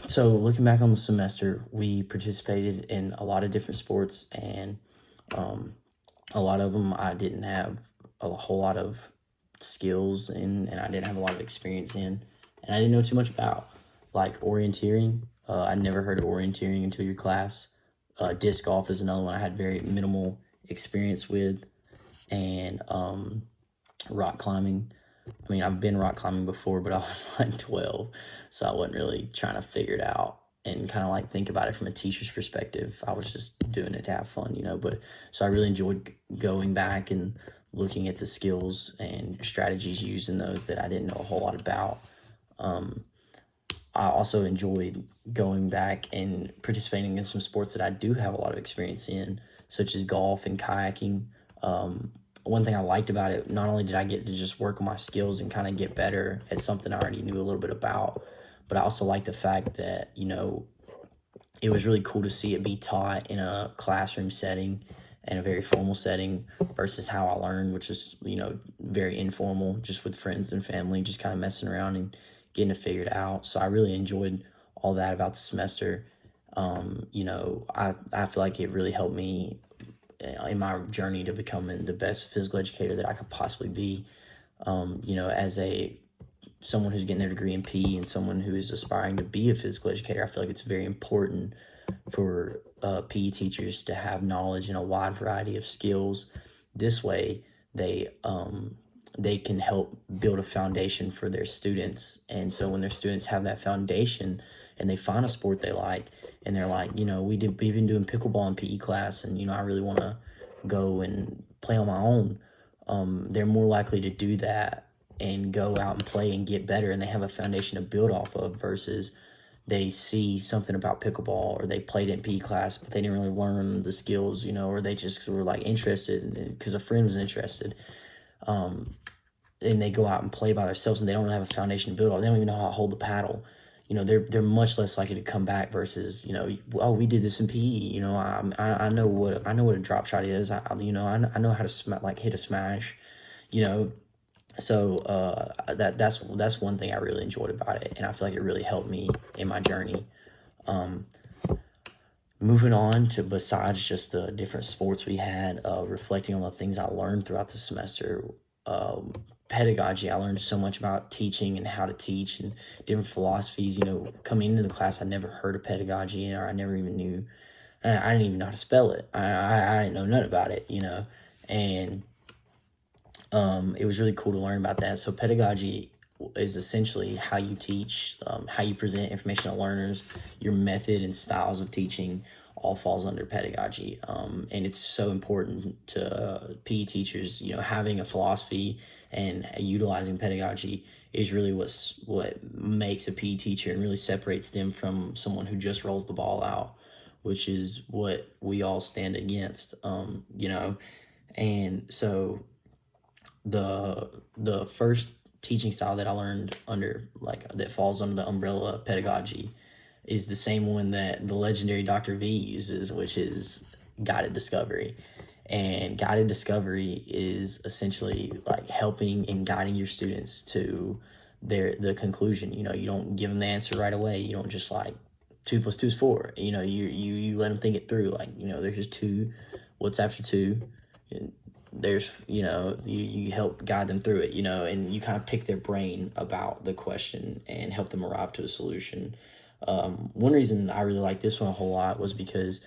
So looking back on the semester, we participated in a lot of different sports, and um, a lot of them I didn't have a whole lot of skills in, and I didn't have a lot of experience in, and I didn't know too much about. Like orienteering, I never heard of orienteering until your class. Disc golf is another one I had very minimal experience with, and rock climbing. I mean, I've been rock climbing before, but I was like 12, so I wasn't really trying to figure it out and kind of like think about it from a teacher's perspective. I was just doing it to have fun, But so I really enjoyed going back and looking at the skills and strategies used in those that I didn't know a whole lot about. Um, I also enjoyed going back and participating in some sports that I do have a lot of experience in, such as golf and kayaking. One thing I liked about it, not only did I get to just work on my skills and kind of get better at something I already knew a little bit about, but I also liked the fact that, it was really cool to see it be taught in a classroom setting and a very formal setting versus how I learned, which is, very informal, just with friends and family, just kind of messing around and getting it figured out. So I really enjoyed all that about the semester. I feel like it really helped me in my journey to becoming the best physical educator that I could possibly be. As someone who's getting their degree in PE and someone who is aspiring to be a physical educator, I feel like it's very important for PE teachers to have knowledge in a wide variety of skills. This way, they can help build a foundation for their students. And so when their students have that foundation and they find a sport they like, and they're like, we've been doing pickleball in PE class, and, I really want to go and play on my own. They're more likely to do that and go out and play and get better, and they have a foundation to build off of versus they see something about pickleball or they played in PE class, but they didn't really learn the skills, or they just were like interested because a friend was interested. And they go out and play by themselves and they don't have a foundation to build on. They don't even know how to hold the paddle. They're much less likely to come back versus, oh, we did this in PE. I know what a drop shot is. I know how to hit a smash. So that's one thing I really enjoyed about it, and I feel like it really helped me in my journey. Moving on to besides just the different sports we had, reflecting on the things I learned throughout the semester. Pedagogy, I learned so much about teaching and how to teach and different philosophies. Coming into the class, I never heard of pedagogy, or I never even knew. I didn't even know how to spell it. I didn't know nothing about it, and it was really cool to learn about that. So pedagogy is essentially how you teach, how you present information to learners, your method and styles of teaching all falls under pedagogy. And it's so important to PE teachers, having a philosophy and utilizing pedagogy is really what makes a PE teacher and really separates them from someone who just rolls the ball out, which is what we all stand against, and so the first teaching style that I learned that falls under the umbrella of pedagogy is the same one that the legendary Dr. V uses, which is guided discovery. And guided discovery is essentially like helping and guiding your students to the conclusion. You don't give them the answer right away. You don't just like 2 + 2 is 4. You let them think it through. Like, there's just 2. What's after 2? There's, you help guide them through it, and you kind of pick their brain about the question and help them arrive to a solution. One reason I really like this one a whole lot was because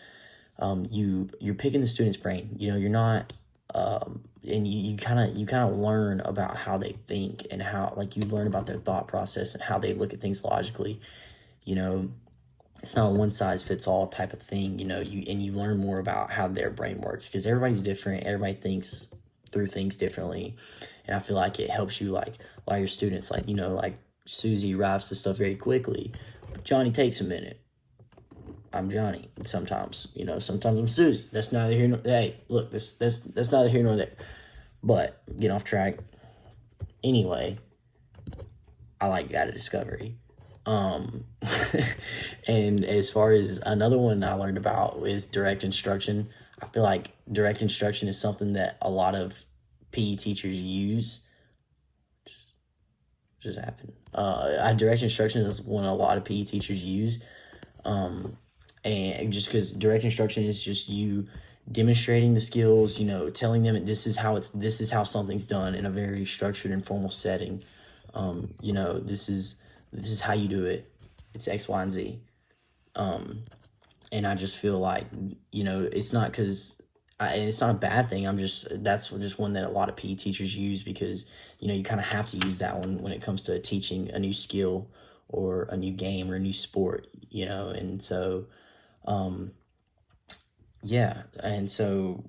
you're picking the student's brain. You're not, and you kind of learn about how they think and how, like, you learn about their thought process and how they look at things logically. It's not a one-size-fits-all type of thing, you learn more about how their brain works because everybody's different. Everybody thinks through things differently. And I feel like it helps you, like, a lot of your students, like Susie arrives to stuff very quickly. But Johnny takes a minute. I'm Johnny sometimes, sometimes I'm Susie. That's neither here nor there. Hey, look, that's neither here nor there. But, get off track. Anyway, I like guided discovery. And as far as another one I learned about is direct instruction. I feel like direct instruction is something that a lot of PE teachers use. just happened. Direct instruction is one a lot of PE teachers use. And just because direct instruction is just you demonstrating the skills, telling them this is how something's done in a very structured and formal setting. This is how you do it. It's X, Y, and Z. And I just feel like, it's not and it's not a bad thing. That's just one that a lot of PE teachers use because, you kind of have to use that one when it comes to teaching a new skill or a new game or a new sport, and so, yeah. And so,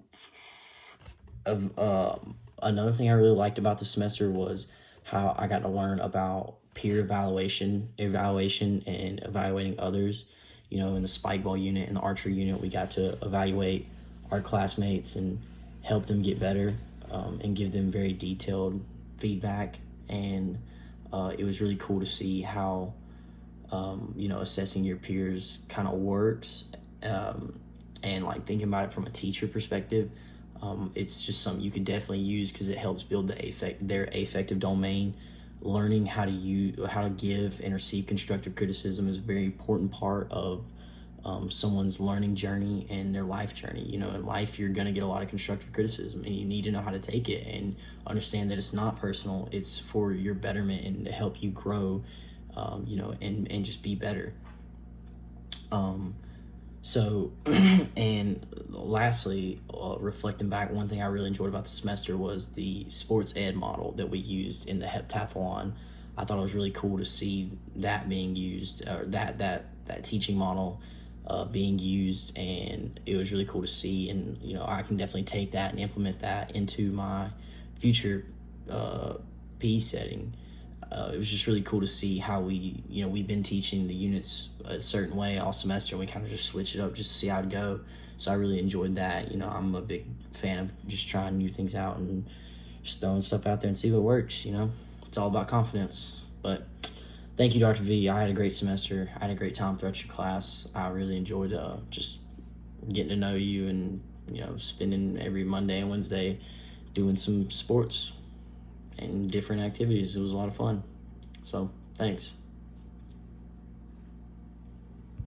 another thing I really liked about the semester was how I got to learn about peer evaluation, and evaluating others. In the spike ball unit and the archery unit, we got to evaluate our classmates and help them get better, and give them very detailed feedback. And it was really cool to see how, assessing your peers kind of works, and like thinking about it from a teacher perspective. It's just something you could definitely use because it helps build their affective domain. Learning how to give and receive constructive criticism is a very important part of someone's learning journey and their life journey. In life, you're going to get a lot of constructive criticism, and you need to know how to take it and understand that it's not personal. It's for your betterment and to help you grow, and just be better. So, and lastly, reflecting back, one thing I really enjoyed about the semester was the sports ed model that we used in the heptathlon. I thought it was really cool to see that being used, or that teaching model being used, and it was really cool to see. And I can definitely take that and implement that into my future PE setting. It was just really cool to see how we've been teaching the units a certain way all semester, and we kind of just switch it up just to see how it go. So I really enjoyed that. I'm a big fan of just trying new things out and just throwing stuff out there and see what works. It's all about confidence. But thank you, Dr. V. I had a great semester. I had a great time throughout your class. I really enjoyed just getting to know you and, spending every Monday and Wednesday doing some sports and different activities. It was a lot of fun. So, thanks.